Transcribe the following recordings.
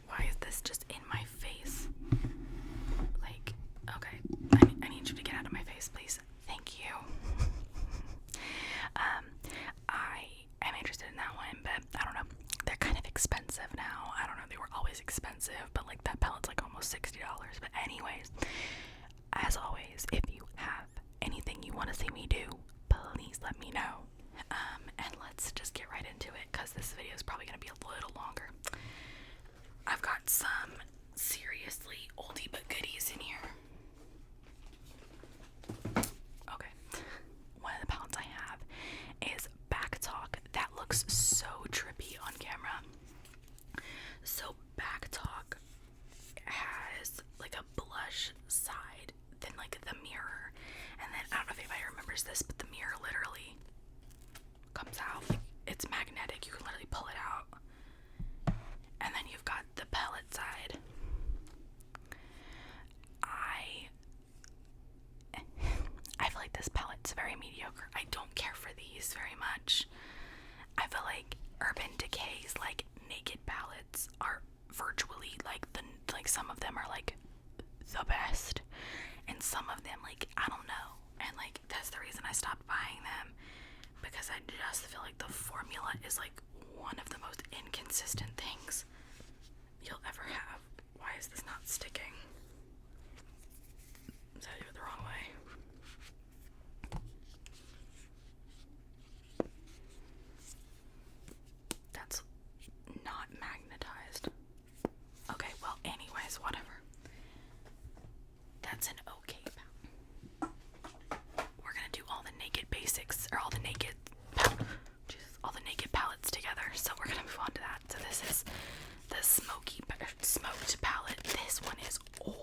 Why is this just in my face? Like, okay, I need you to get out of my face, please. Thank you. I am interested in that one, but I don't know. They're kind of expensive now. I don't know. They were always expensive, but like that pallet's like almost $60. But anyways, as always, if you have anything you want to see me do, please let me know. And let's just get right into it, because this video is probably going to be a little longer. I've got some seriously oldie but goodies in here. Okay. One of the palettes I have is Back Talk. That looks so trippy on camera. So Back Talk has like a blush side, then like the mirror, and then I don't know if anybody remembers this, but the mirror literally comes out. Like, it's magnetic. You can literally pull it out. And then you've got the palette side. I feel like this palette's very mediocre. I don't care for these very much. I feel like Urban Decay's like naked palettes are virtually like some of them are like the best, and some of them, like, I don't know, and like that's the reason I stopped buying them, because I just feel like the formula is like one of the most inconsistent things you'll ever have. Why is this not sticking? Is that the wrong way? That's not magnetized. Okay, well, anyways, whatever. That's an okay palette. We're gonna do all the naked basics, or all the naked palettes together. So we're gonna move on to that. So this is the smoked palette. This one is old.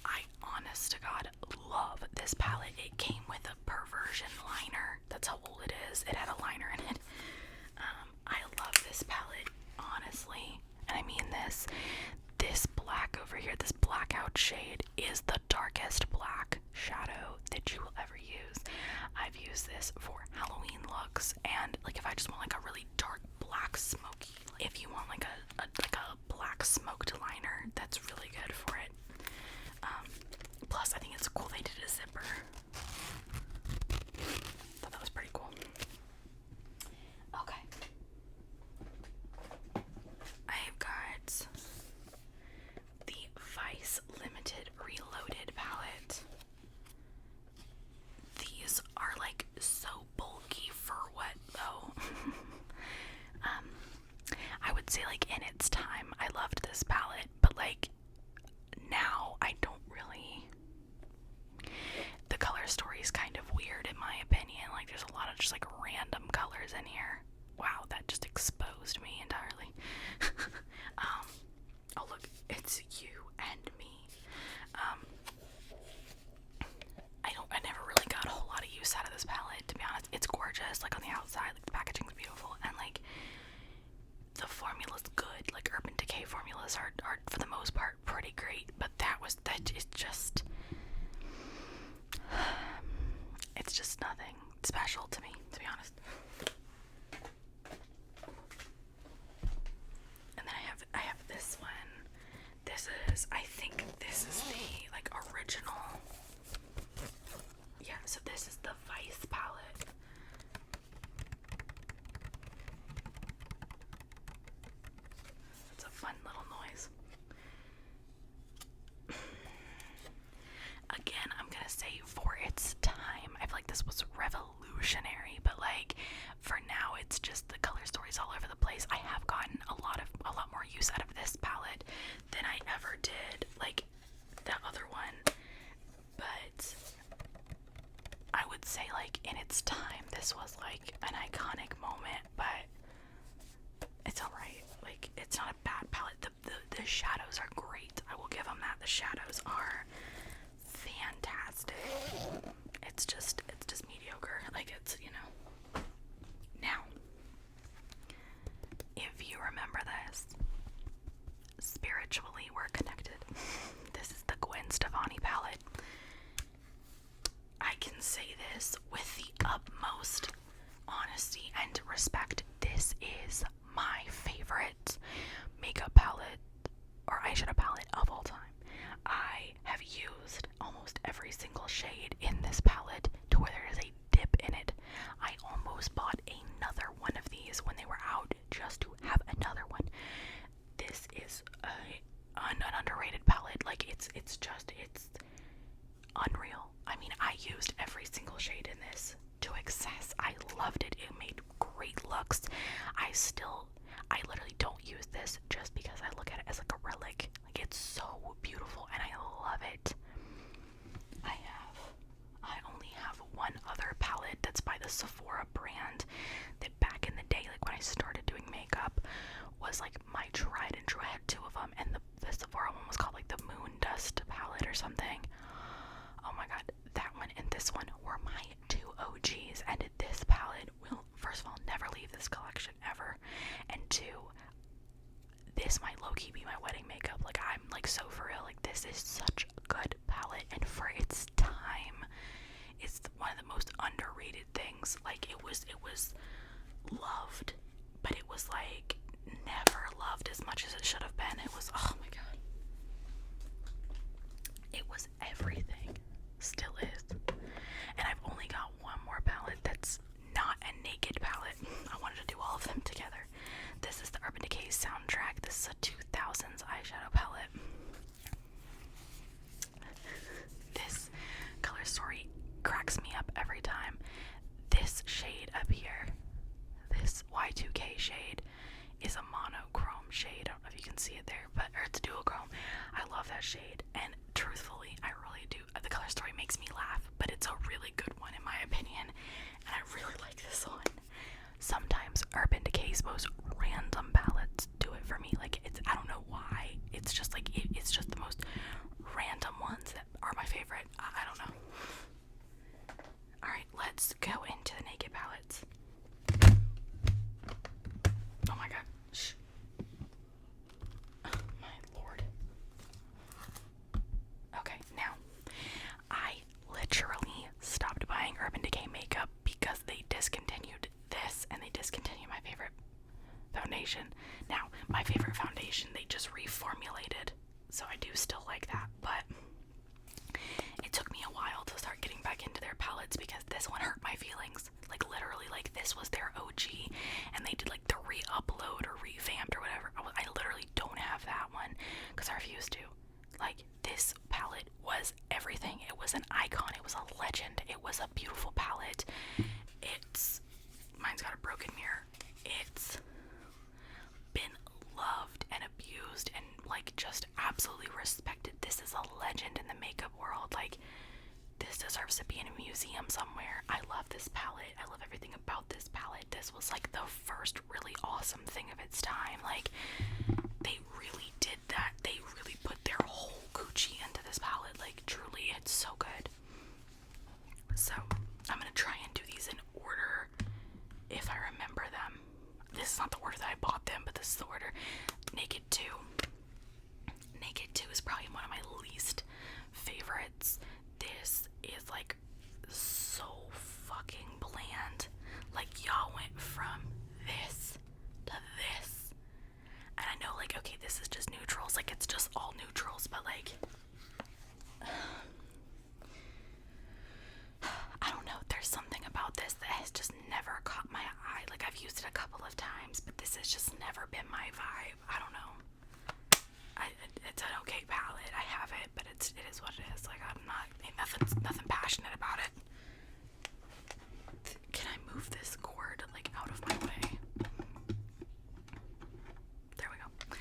I, honest to God, love this palette. It came with a perversion liner. That's how old it is. It had a liner in it. I love this palette, honestly. And I mean this black over here, this blackout shade, is the darkest black shadow that you will ever use. I've used this for Halloween looks, and like if I just want like a really dark black smoky, if you want like a black smoked liner, that's really good for it. Plus I think it's cool they did a zipper. Thought that was pretty cool. Okay. I've got the Vice Limited Reloaded palette. These are like so bulky for what though? I would say like in its time I loved this palette, but like now I don't really. The color story is kind of weird in my opinion. Like there's a lot of just like random colors in here. Wow, that just exposed me entirely. Oh look, it's you and me. I never really got a whole lot of use out of this palette, to be honest. It's gorgeous, like on the outside, like the packaging's beautiful, and like the formula's good. Like Urban Decay formulas are for the most part pretty great, but that is just it's just nothing special to me, to be honest. And then I have this one. I think this is the like original. Yeah, so this is the Vice palette. It's a fun little noise. Again, I'm gonna say for its time, I feel like this was revolutionary, but like for now it's just the color stories all over the place. I have gotten a lot more use out of this palette than I ever did like the other one, but I would say like in its time this was like an iconic moment, but it's alright. Like it's not a bad palette. The shadows are great. I will give them that. The shadows are fantastic. It's just mediocre. Like it's, you know. Now, if you remember this, spiritually we're connected. This is the Gwen Stefani palette. I can say this with the utmost honesty and respect. This is my favorite this just because I look at it as like a relic. Like, it's so beautiful and I love it. I only have one other palette that's by the Sephora brand that back in the day, like when I started doing makeup, was like my tried and true. I had two of them, and the Sephora one was called like the Moon Dust palette or something. Oh my god, that one and this one were my two OGs, and this palette will, first of all, never leave this collection ever, and two, this might low-key be my wedding makeup. Like, I'm like so for real, like this is such a good palette, and for its time, it's one of the most underrated things. Like, it was loved, but it was like never loved as much as it should have been. It was, oh my god, it was everything. Still is. And I've only got one more palette that's not a naked palette. I wanted to do all of them together. This is the Urban Decay soundtrack. This is a 2000s eyeshadow palette. This color story cracks me up every time. This shade up here, this Y2K shade, is a monochrome shade. I don't know if you can see it there, but or it's duochrome. I love that shade, and truthfully, I really do. The color story makes me laugh, but it's a really good one in my opinion, and I really like this one. Sometimes Urban Decay's most random palettes do it for me. Like, it's, I don't know why. It's just like it's just the most random ones that are my favorite. I don't know. All right, let's go into the naked palettes. Oh my god. Shh. Oh my lord. Okay, now, I literally stopped buying Urban Decay makeup because they discontinued this and they discontinued my favorite foundation. Now, my favorite foundation, they just reformulated, so I do still like that, but it took me a while to start getting back into their palettes because this one hurt my feelings. Like, literally, like, this was their OG, and they did like the re-upload or revamped or whatever. I literally don't have that one because I refuse to. Like, this palette was everything. It was an icon. It was a legend. It was a beautiful palette. Mine's got a broken mirror. It's been loved and abused and like just absolutely respected. This is a legend in the makeup world. Like, this deserves to be in a museum somewhere. I love this palette. I love everything about this palette. This was like the first really awesome thing of its time. Like, they really did that. They really put their whole Gucci into this palette. Like, truly, it's so good. So, I'm gonna try and do these in order if I remember them. This is not the order that I bought them, but this is the order. Naked 2. Naked 2 is probably one of my least favorites. This is like so fucking bland. Like, y'all went from this to this. And I know, like, okay, this is just neutrals. Like, it's just all neutrals, but like, I don't know. There's something about this that has just never caught my eye. Like, I've used it a couple of times, but this has just never been my vibe. I don't know. It's an okay palette. I have it, but it is what it is. Like, I'm not nothing passionate about it. Can I move this cord like out of my way? There we go.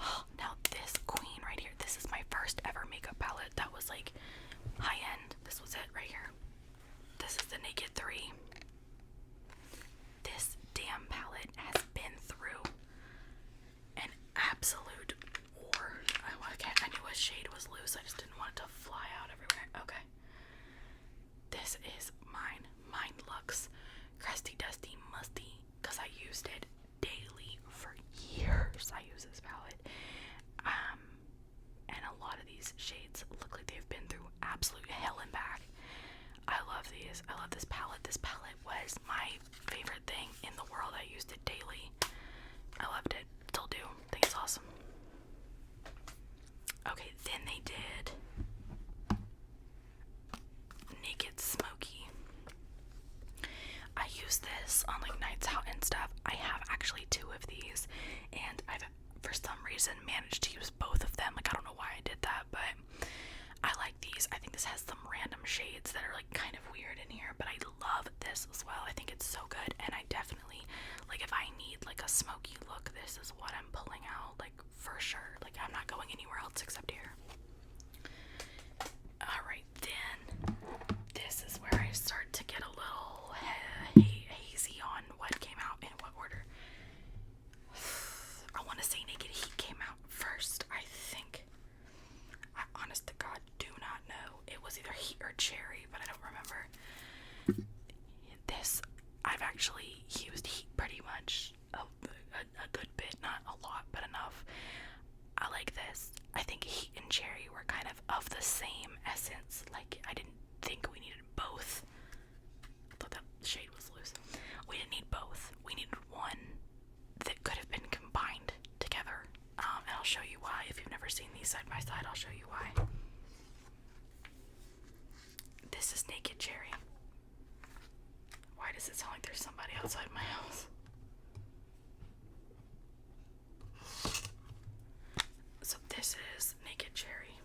Oh, now this queen right here. This is my first ever makeup palette that was like high end. This was it right here. This is the Naked 3. This damn palette has been through an absolute war. I knew a shade was loose. I just didn't want it to fly out everywhere. Okay. This is mine. Mine looks crusty, dusty, musty because I used it daily for years. I use this palette. And a lot of these shades look like they've been through absolute hell and back. I love these. I love this palette. This palette was my favorite thing in the world. I used it daily. I loved it. Still do. I think it's awesome. Okay, then they did Naked Smoky. I use this on like nights out and stuff. I have actually two of these, and I've for some reason managed to use both of them. Like, I don't know why I did that, but I like these. I think this has some random shades that are like kind of weird in here, but I love this as well. I think it's so good, and I definitely, like, if I need like a smoky look, this is what I'm pulling out. for sure. Like, I'm not going anywhere else except here. Alright, then this is where I start to get a little hazy on what came out in what order. I want to say Naked Heat came out first, I think. I honest to God do not know. It was either Heat or Cherry, but I don't remember. This, I've actually used Heat pretty much a good bit, not a lot, but enough. I like this. I think Heat and Cherry were kind of the same essence. Like, I didn't think we needed both. I thought that shade was loose. We didn't need both. We needed one that could have been combined together. And I'll show you why. If you've never seen these side by side, I'll show you why. This is Naked Cherry. Why does it sound like there's somebody outside my house? So this is Naked Cherry.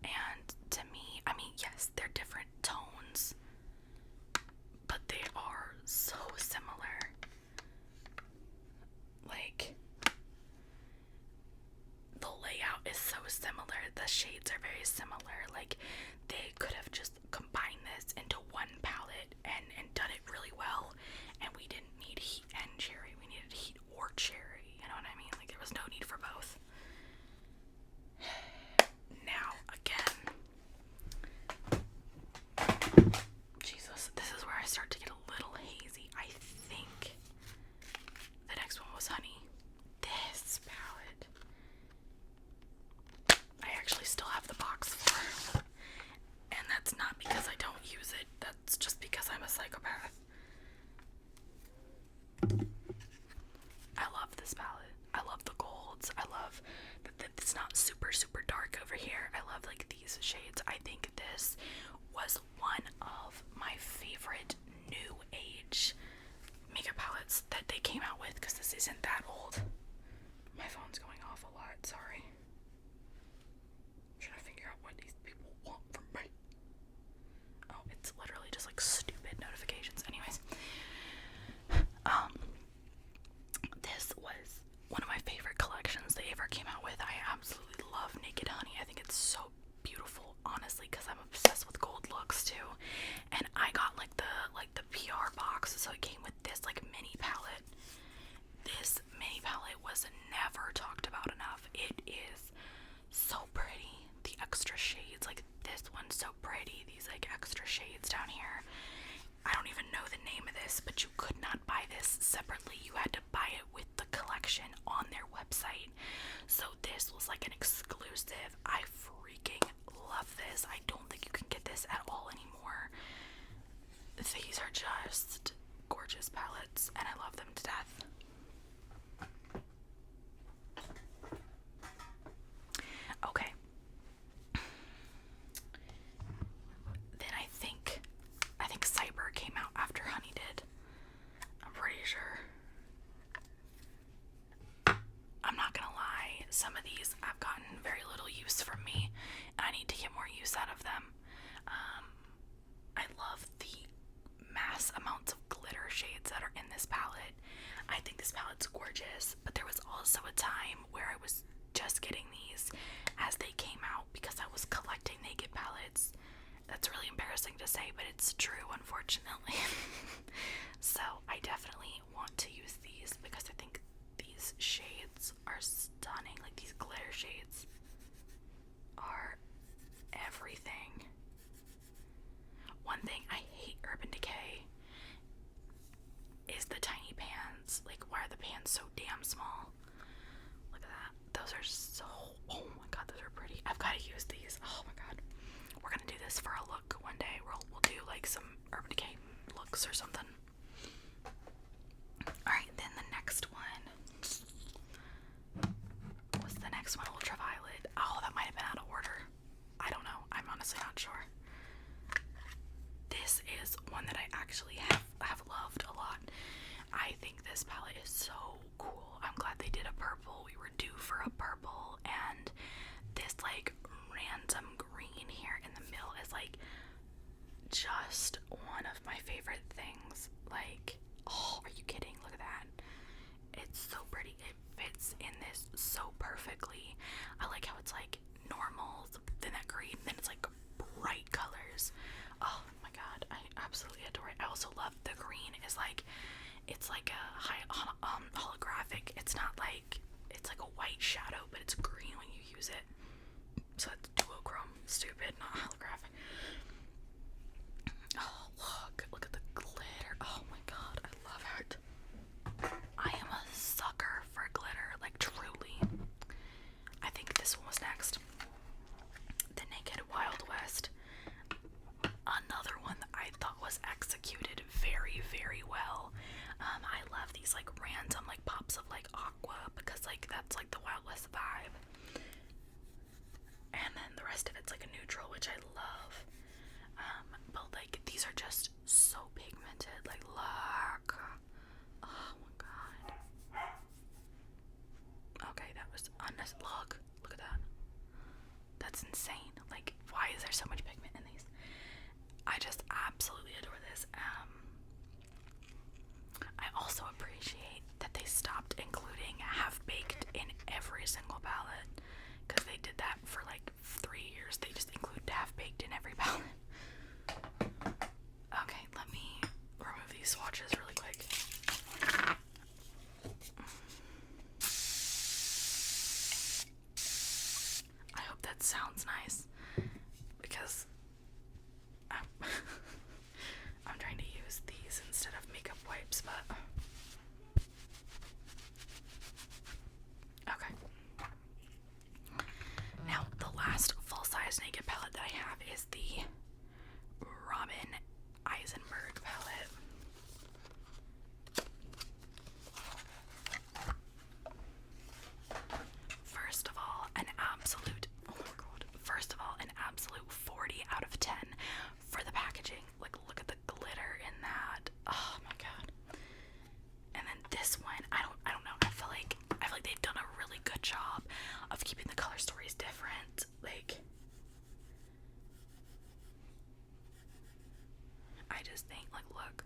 And to me, I mean, yes, they're different tones, but they are so similar. Like, the layout is so similar. The shades are very similar. Like, they could have just combined this into one palette and done it really well. And we didn't need Heat and Cherry. We needed Heat or Cherry. You know what I mean? Like, there was no need for both. Now, again, Jesus, this is where I start to get a little hazy. I think the next one was Honey. This palette, I actually still have the box for, and that's not because I don't use it. That's just because I'm a psychopath. I love this palette. I love the golds. I love that it's not super dark over here. I love like these shades. I think this was one of my favorite new age makeup palettes that they came out with, because this isn't that old. My phone's going off a lot, sorry. I'm trying to figure out what these people want from me. Oh, it's literally just like stupid notifications. Anyways, this was one of my favorite collections they ever came out with. I absolutely love Naked Honey. I think it's so beautiful, honestly, because I'm obsessed with gold looks too. And I got like the PR box, so it came with this like mini palette. This mini palette was never talked about enough. It is so pretty. The extra shades, like this one's so pretty. These like extra shades down here. I don't even know the name of this, but you could not buy this separately. You had to buy it with the collection on their website. So this was like an exclusive. I freaking love this. I don't think you can get this at all anymore. These are just gorgeous palettes, and I love them to death. Okay. Then I think Cyber came out after Honey did. I'm pretty sure. I'm not gonna lie, some of these I've gotten very little use from me, and I need to get more use out of them. I love the mass amounts of glitter shades that are in this palette. I think this palette's gorgeous, but there was also a time where I was just getting these as they came out because I was collecting naked palettes. That's really embarrassing to say, but it's true, unfortunately. So I definitely want to use these because I think these shades are stunning. Like, these glitter shades are everything. One thing I hate Urban Decay is the tiny pans. Like, why are the pans so damn small? Look at that. Those are so, oh my god, those are pretty. I've got to use these. Oh my god. We're gonna do this for a look one day. We'll do like some Urban Decay looks or something. Alright, then the next one. What's the next one? Ultraviolet. Oh, that might have been out of order. I don't know. I'm honestly not sure. This is one that I actually have loved a lot. I think this palette is so cool. I'm glad they did a purple. We were due for a purple, and this like random green here in the middle is like just one of my favorite things. Like, oh, are you kidding? Look at that. It's so like a holographic. It's not like, it's like a white shadow, but it's green when you use it. So it's duochrome. Stupid, not holographic. Oh, look at the glitter. Oh my god, I love it. I am a sucker for glitter, like truly. I think this one was next. The Naked Wild West. Another one that I thought was executed very, very well. I love these like random like pops of like aqua because like that's like the Wild West vibe. And then the rest of it's like a neutral, which I love. But like these are just so pigmented. Like look. Oh my god. Okay, that was unnecessary. Look at that. That's insane. Like, why is there so much pigment in these? I just absolutely adore this. I also appreciate that they stopped including half-baked in every single palette, because they did that for like 3 years. They just included half-baked in every palette. Okay, let me remove these swatches really quick. I hope that sounds nice, because I'm trying to use these instead of makeup wipes, but okay. Now, the last full-size naked palette that I have is the Robin Eisenberg palette. First of all, an absolute 40 out of 10 for the packaging. Like, look at the glitter in that. Oh my god. And then this one, I don't know. I feel like they've done a really good job of keeping the color stories different. Like, I just think, like, look.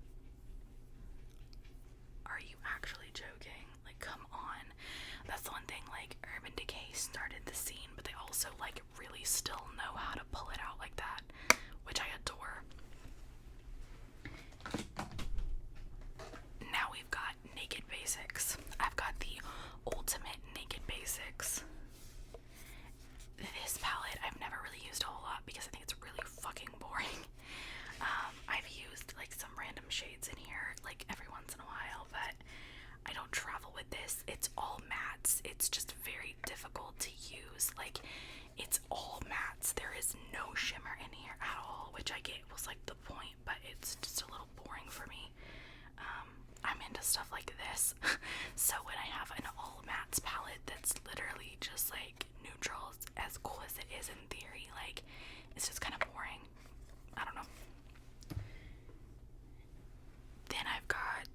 Are you actually joking? Like, come on. That's the one thing, like, Urban Decay started the scene, but they also, like, really still know how to pull it out like that, which I adore. Now we've got Naked Basics. I've got the Ultimate Naked Basics. This palette I've never really used a whole lot because I think it's really fucking boring. I've used like some random shades in here like every once in a while, but I don't travel with this. It's all mattes. It's just very difficult to use. Like, it's all mattes. There is no shimmer in here at all, which I get was like the point, but it's just a little boring for me. I'm into stuff like this. So when I have an all mattes palette that's literally just like neutrals, as cool as it is in theory, like, it's just kind of boring. I don't know. Then I've got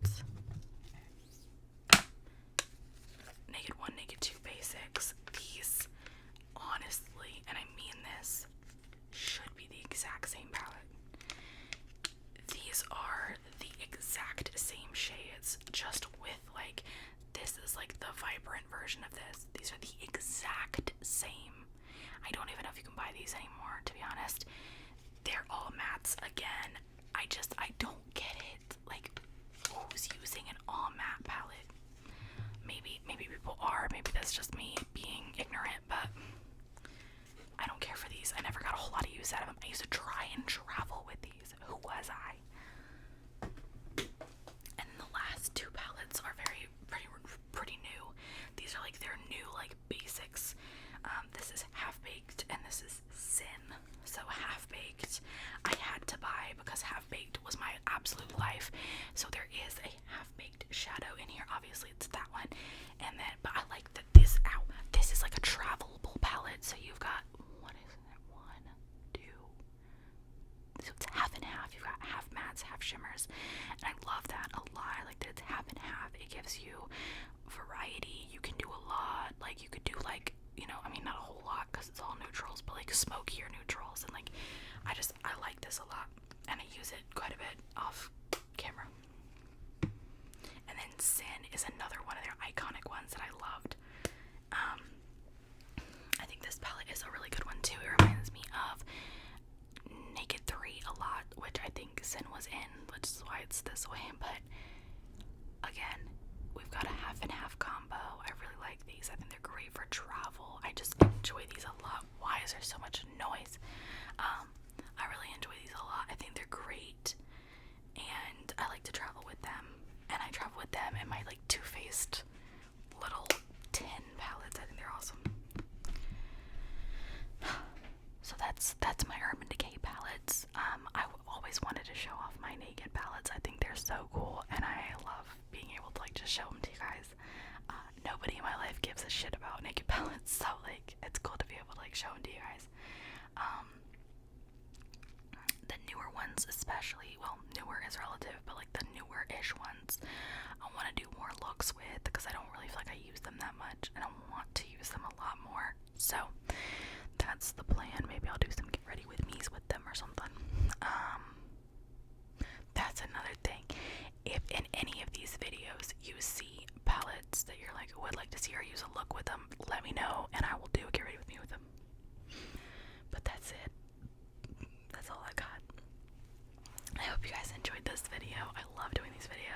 Naked 1, Naked 2 Basics. These, honestly, and I mean this, should be the exact same palette. These are the exact same shades, just with like, this is like the vibrant version of this. These are the exact same. I don't even know if you can buy these anymore, to be honest. They're all mattes again. I don't get it. Like, who's using an all matte palette? Maybe people are. Maybe that's just me being ignorant, but I don't care for these. I never got a whole lot of use out of them. I used to try and travel with these. Who was I? And the last two palettes are pretty new. These are like their new like basics. This is Half Baked and this is Sin. So Half Baked I had to buy because Half Baked was my absolute life. So there is a Half Baked shadow in here. Obviously it's that one. And then, but I like that this is like a travelable palette. So you've got, what is it? 1, 2. So it's half and half. You've got half mattes, half shimmers. And I love that a lot. I like that it's half and half. It gives you variety. You can do a lot. Like, you could do like, you know, I mean, not a whole lot because it's all neutrals, but like smokier neutrals. And like, I like this a lot. And I use it quite a bit off camera. And then Sin is another one of their iconic ones that I loved. I think this palette is a really good one too. It reminds me of Naked 3 a lot, which I think Sin was in, which is why it's this way. But again, travel. I just enjoy these a lot. Why is there so much noise? I really enjoy these a lot. I think they're great, and I like to travel with them. And I travel with them in my like Too Faced little tin palettes. I think they're awesome. So that's my Urban Decay palettes. I always wanted to show off my naked palettes. I think they're so cool, and I love being able to like just show them to you guys. Nobody in my life gives a shit about naked palettes, so like it's cool to be able to like show them to you guys. The newer ones, especially, well, newer is relative, but like the newer-ish ones, I want to do more looks with because I don't really feel like I use them that much, and I want to use them a lot more. So that's the plan. Maybe I'll do some get ready with me's with them or something. That's another thing. If in any of these videos you see palettes that you're like would like to see or use a look with them, let me know and I will do a get ready with me with them. But that's it. That's all I got. I hope you guys enjoyed this video. I love doing these videos.